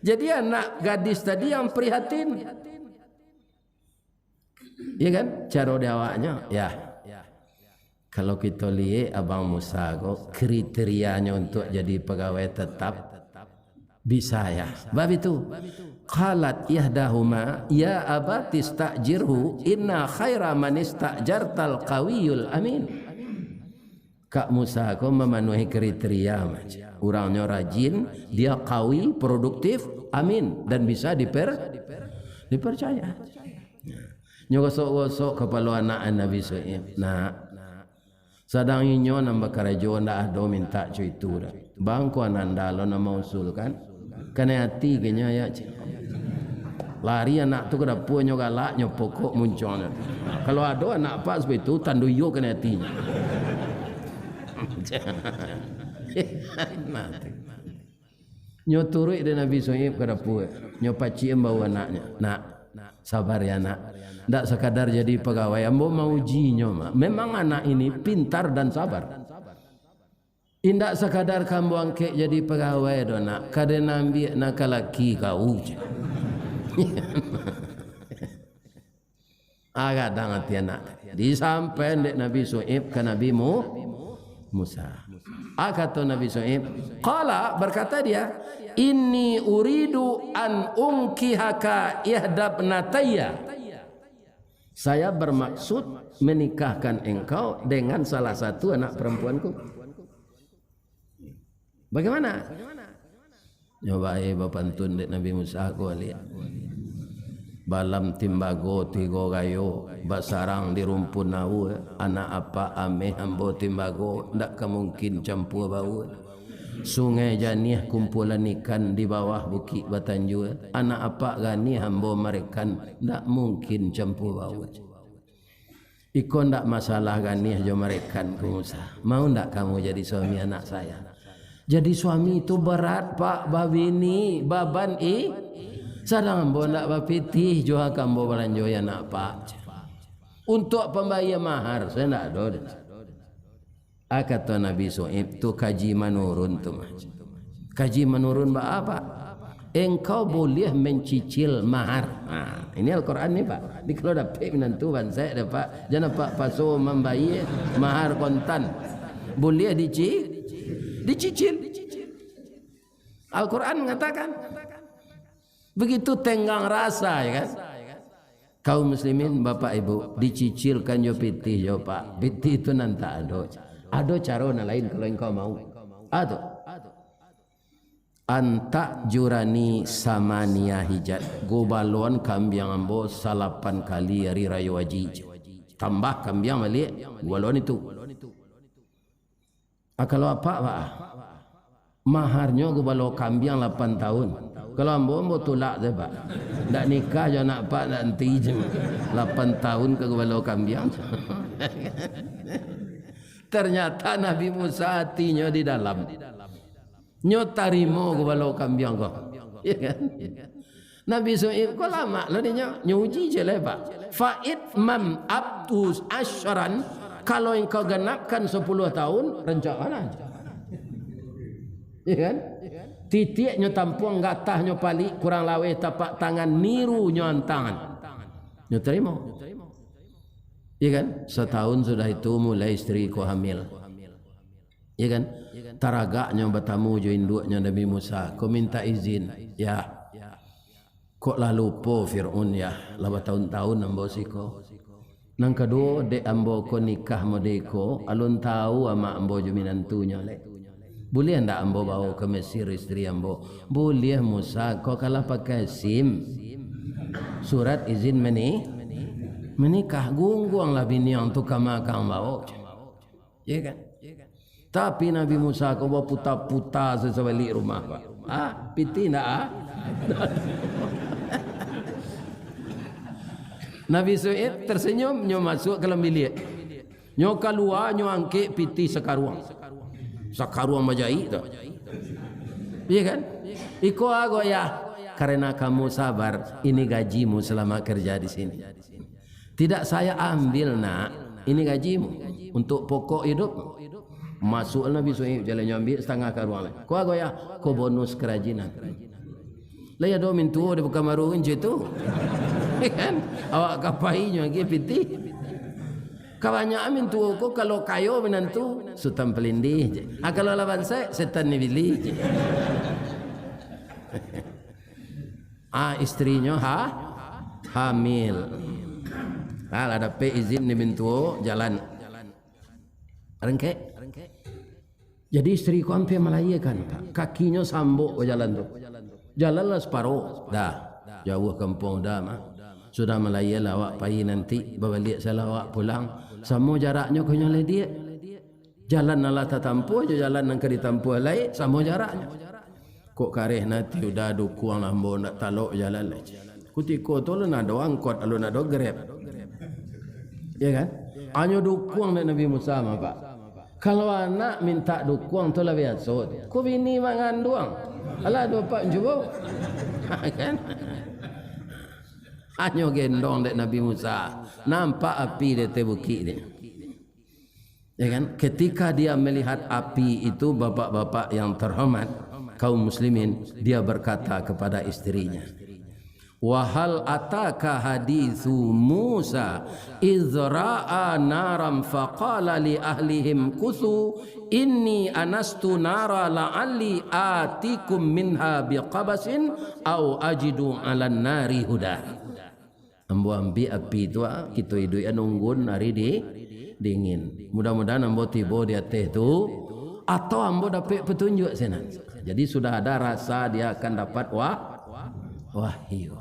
Jadi anak gadis tadi yang prihatin. Ya kan? Cara diawaknya. Ya. Kalau kita lihat Abang Musa kok kriterianya untuk jadi pegawai tetap bisa ya. Bab itu. Qalat ihdahuma ya abati istajirhu inna khaira man istajartal qawiyul amin. Kak Musa kau memenuhi kriteria macam orangnya rajin, dia qawi, produktif, amin dan bisa dipercaya. Nyogosok-gosok kepala anak Nabi Shu'aib. Nak sadang inyo nambah karajo ndak ada minta cuy itu dah. Bangku ananda lo nama usul kan? Kena hati kenya ya. Lari anak tu ke dapur nyo galak nyo pokok munculnya. Kalau ada anak pak seperti itu tanduyo kena hatinya. Nyo turut dia Nabi Shu'aib ke dapur. Nyo paciem bawa anaknya. Nak sabar ya nak. Tak sekadar jadi pegawai. Ambo mau uji nyo. Memang anak ini pintar dan sabar. Indak sekadar kamu angkat jadi pegawai do nak. Kadang ambil nak laki kau je. Agak dangat ya nak. Disampai dek Nabi Shu'aib ke Nabi Musa. Kata Nabi Shu'aib, qala berkata dia, inni uridu an unkihaka ihdabnatayya. Saya bermaksud menikahkan engkau dengan salah satu anak perempuanku. Bagaimana? Nyoba bapantun dek Nabi Musa aku lihat. Balam timbago tigo gayo basarang di rumpun nau anak apa ame ambo timbago ndak kemungkin campur bau sungai janih kumpulan ikan di bawah bukit Batanju anak apa gani ambo merekan ndak mungkin campur bau iko ndak masalah gani jo merekan ku Musa mau ndak kamu jadi suami anak saya jadi suami itu berat pak babini baban sadang ambo nak bapitih jo akambo balanjo ya nak pak untuk pembayar mahar saya nak ada. Kata Nabi Shu'aib tu kaji menurun tu kaji menurun apa? Engkau boleh mencicil mahar. Ini Al-Quran ni pak. Di kalau dapat menantu bansa dapat jangan pak paso membayar mahar kontan boleh dicicil. Al-Quran mengatakan begitu tenggang rasa ya kan. Kaum muslimin bapak ibu dicicilkan jo pitih jo pak. Pitih itu nanti ado cara lain kalau engkau mau. Ado anta jurani samania hijat gobalon kambiang ambo 8 kali hari raya wajib. Tambah kambiang balik gobalon itu. Kalau apa pak? Maharnya gobalo kambiang 8 tahun. Kalau ambo tolak je pak. Tak nikah je nak pak nanti je 8 tahun ke gobalo kambiang. Ternyata Nabi Musa hatinya di dalam. Nyo tarimo gobalo kambiang kau. Ya kan? Nabi Suhaib kau lama lah dia nyuji je lah pak. Faid mam abtus asyaran, kalau engkau genapkan 10 tahun rencana aja. Ya kan? Titik nyo tampuang gatah nyo palik kurang lawe tapak tangan niru nyo antangan. Nyo terima. Ya kan? Setahun sudah itu mulai istri ko hamil. Ya kan? Taragaknya bertamu jo induknya Nabi Musa. Ko minta izin. Ya. Kok lalu po Fir'aun ya. Laba tahun-tahun ambo siko. Nang kedua dek ambo ko nikah modeko. Alun tahu ama ambo jo minantunya le. Boleh ndak ambo bawa ke Mesir istri ambo? Boleh Musa. Kau kalau pakai SIM surat izin menikah gungguang lah bini yang tu kama kang bawa. Ya kan? Tapi Nabi Musa kau bawa puta-puta sesebalik rumah pak. Piti ndak Nabi Suhaib tersenyum nyo masuk ke dalam bilik. Nyo keluar nyo angkit piti sekaruang. Sakaruang majai tu. Iya kan? Iko ago ya. Karena kamu sabar, ini gajimu selama kerja di sini. Tidak saya ambil nak, ini gajimu untuk pokok hidup. Masuk Nabi Suhaib jalannya ambil setengah karuang. Ko ago ya, ko bonus kerajinan. Lah ya do mintu de buka maruin je tu. Kan? Awak kapainya lagi piti. Kawannya amin tu ko kalau kayo menantu sultan pelindih je. Kalau lawan saya setan ni pilih je. Istrinya hamil. Ada pe izin ni bintu jalan. Rengke. Jadi istri ku hampir melahirkan pak. Kakinya sambuk ke jalan tu. Jalanlah separuh. Dah. Jauh kampung dah mah. Sudah melahir awak pagi nanti balik salah awak pulang. Sama jaraknya kau nyala dia. Jalan nala tak tampu je jalan nang kedi tampu lain sama jaraknya. Kok kareh nanti udah dukuang lambo nak talok jalan lain. Kutiko tu lu nak doang kot lu nak do grab. Ya kan? Anyo dukuang dari Nabi Musa mah pak. Kalau anak minta dukuang tu lah biasa. Ku bini mangan doang. Alah dua pak cuba. Kan? Hanya gendong dek Nabi Musa. Nampak api dia terbukit dia. Ya kan? Ketika dia melihat api itu bapak-bapak yang terhormat kaum muslimin, dia berkata kepada istrinya, "Wahal ataka hadithu Musa izra'a naram faqala li ahlihim kuthu inni anastu nara la'alli atikum minha biqabasin au ajidu 'alan nari huda." Ambo ambil api itu kita hidup nunggun hari dingin. Mudah-mudahan ambo tiba di atas tu atau ambo dapat petunjuk sana. Jadi sudah ada rasa dia akan dapat wahyu.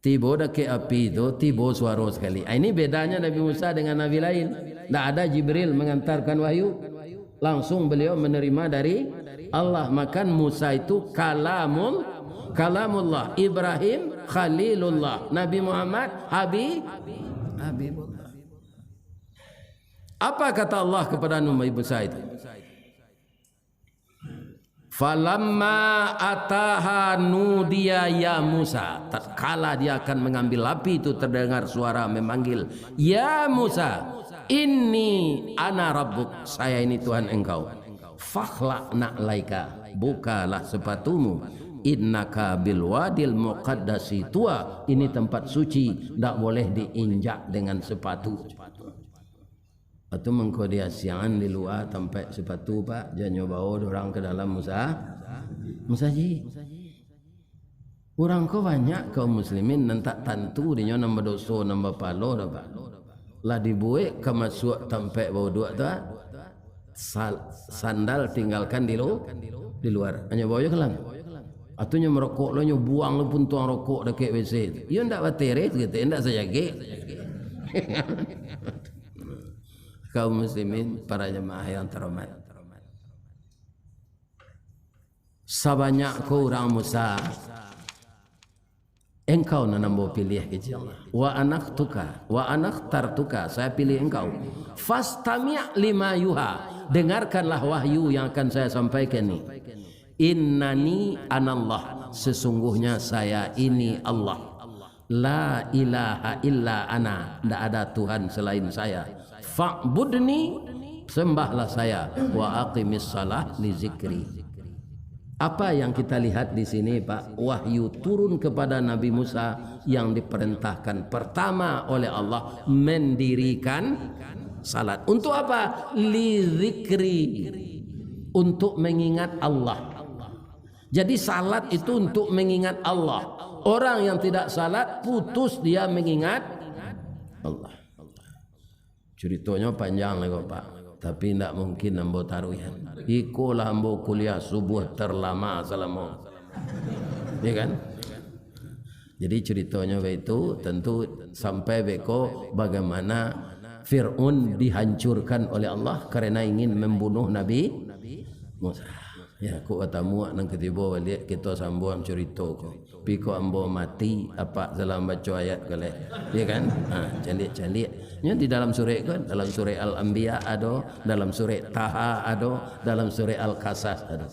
Tiba dekat api itu tiba suara sekali. Ini bedanya Nabi Musa dengan Nabi lain. Tak ada Jibril mengantarkan wahyu. Langsung beliau menerima dari Allah. Maka Musa itu kalamullah, Ibrahim Khalilullah, Nabi Muhammad Habibullah. Apa kata Allah kepada Nabi Musa itu? Falamma ataha nudiya ya Musa. Tatkala dia akan mengambil api itu terdengar suara memanggil, ya Musa, inni ana rabbuk, saya ini Tuhan engkau. Fakhla na'laika, bukalah sepatumu. Innaka bil wadil muqaddasi tua, ini tempat suci, tak boleh diinjak dengan sepatu. Atau mengko dia siang di luar tempat sepatu pak, jangan bawa orang ke dalam Musa ji. Orang ko banyak kaum muslimin nantak tantu dia nambah dosa nambah palo dah lah dibuat ke masuk tempat bau dua tu sandal tinggalkan di luar hanya bawa je kelang atunya merokok lo nyo buang lo pun tuang rokok dekat WC dia ndak baterai gitu ndak sajage kaum muslimin para jemaah yang terhormat sabanyak ko orang Musa engkau nanambo pilih ke Allah wa anak tartuka saya pilih engkau fastami' lima yuha dengarkanlah wahyu yang akan saya sampaikan ni innani anallah sesungguhnya saya ini Allah la ilaha illa ana tidak ada Tuhan selain saya fa'budni sembahlah saya wa aqimis salah li zikri. Apa yang kita lihat di sini Pak, wahyu turun kepada Nabi Musa yang diperintahkan pertama oleh Allah mendirikan salat. Untuk apa? Li zikri, untuk mengingat Allah. Jadi salat itu untuk mengingat Allah. Orang yang tidak salat putus dia mengingat Allah. Ceritanya panjang lagi Pak. Tapi tidak mungkin ambo taruhan. Ikolah ambo kuliah subuh terlama selama. Ya kan? Jadi ceritanya itu tentu sampai beko bagaimana Fir'aun dihancurkan oleh Allah karena ingin membunuh Nabi Musa. Ya, aku atamu nang ketiba balik kita sambung cerita ko. Piko ambo mati apa dalam baca ayat kale. Ya kan? Calik-calik. Nya di dalam surah kan, dalam surah Al-Anbiya ada, dalam surah Taha ada, dalam surah Al-Qasas ada.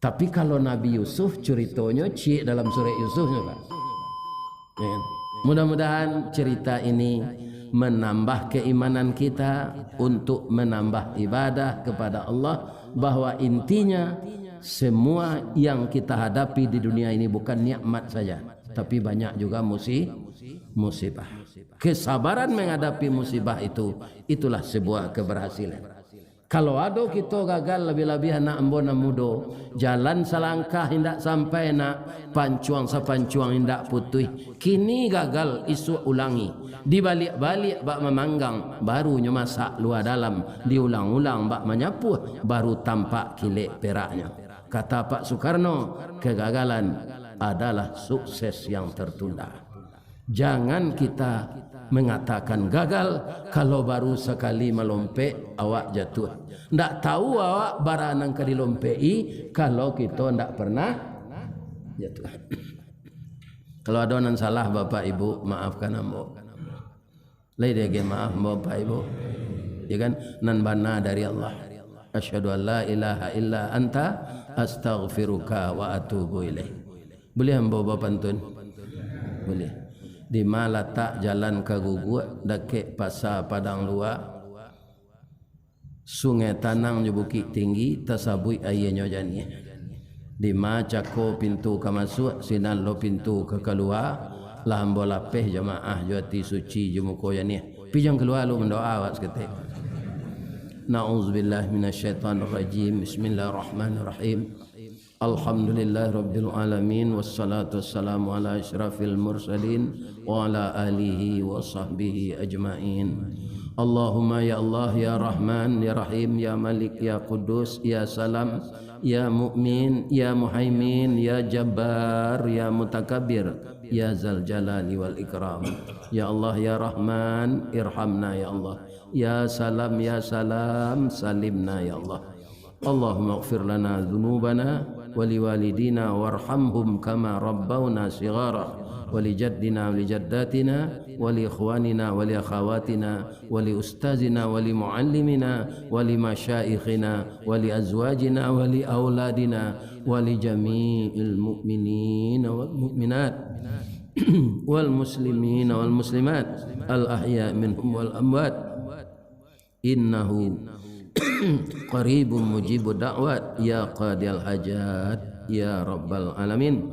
Tapi kalau Nabi Yusuf ceritanya cik dalam surah Yusufnya Pak. Ya kan? Mudah-mudahan cerita ini menambah keimanan kita untuk menambah ibadah kepada Allah, bahwa intinya semua yang kita hadapi di dunia ini bukan nikmat saja, tapi banyak juga musibah. Kesabaran menghadapi musibah itulah sebuah keberhasilan. Kalau ada kita gagal lebih-lebih anak embona mudo, jalan selangkah hendak sampai nak pancuang sapancuang hendak putih. Kini gagal isu ulangi. Dibalik-balik bak memanggang, barunya masak luar dalam, diulang-ulang bak menyapuh, baru tampak kilik peraknya. Kata Pak Soekarno, kegagalan adalah sukses yang tertunda. Jangan kita mengatakan gagal kalau baru sekali melompek awak jatuh. Ndak tahu awak baranang ke dilompei kalau kita ndak pernah jatuh. Kalau ada yang salah Bapak Ibu maafkan ambo. Lai dia maaf Bapak Ibu. Ya kan nan bana dari Allah. Asyhadu an la ilaha illa anta astaghfiruka wa atubu ilaih. Boleh ambo pantun? Boleh. Di mana letak jalan ke guguk dekat pasar Padang Luar, sungai Tanang je Bukit Tinggi tasabui airnya jani. Di mana cako pintu ke masuk, sinan lo pintu ke keluar, lah ambo lapeh jemaah jati suci jumuko jani. Pijang keluar lo mendoa awak seketik. Na'udzubillah minasyaitanirrajim. Bismillahirrahmanirrahim. Alhamdulillah Rabbil Alamin. Wassalatu wassalamu ala ashrafil mursalin wa ala alihi wa sahbihi ajma'in. Allahumma ya Allah ya Rahman ya Rahim ya Malik ya Qudus ya Salam ya Mu'min ya Muhaimin ya Jabbar ya Mutakabbir ya Zal Jalali wal Ikram. Ya Allah ya Rahman irhamna ya Allah. Ya Salam ya Salam salimna ya Allah. Allahumma ighfir lana dhunubana ولوالدينا وارحمهم كما ربونا صغارا ولجدنا ولجداتنا ولإخواننا ولأخواتنا ولأستاذنا ولمعلمنا ولمشايخنا ولأزواجنا ولأولادنا ولجميع المؤمنين والمؤمنات والمسلمين والمسلمات الأحياء منهم والأموات إنه qaribun mujibud da'wat ya qadiyal hajat ya rabbal alamin.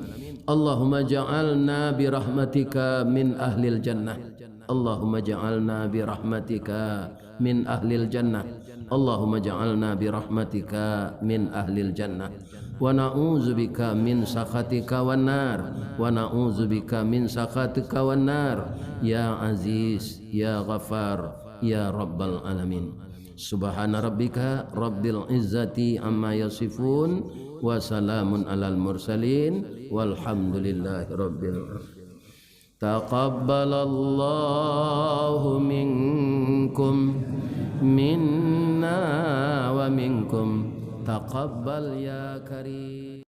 Allahumma ja'alna bi rahmatika min ahlil jannah. Allahumma ja'alna bi rahmatika min ahlil jannah. Allahumma ja'alna bi rahmatika min ahlil jannah. wa na'udzubika min sakhatika wan nar wa na'udzubika min sakhatika wan nar ya aziz ya ghafar ya rabbal alamin. Subhana rabbika rabbil izzati amma yasifun wa salamun alal mursalin walhamdulillahi rabbil alamin. Taqabbalallahu minkum minna wa minkum taqabbal ya karim.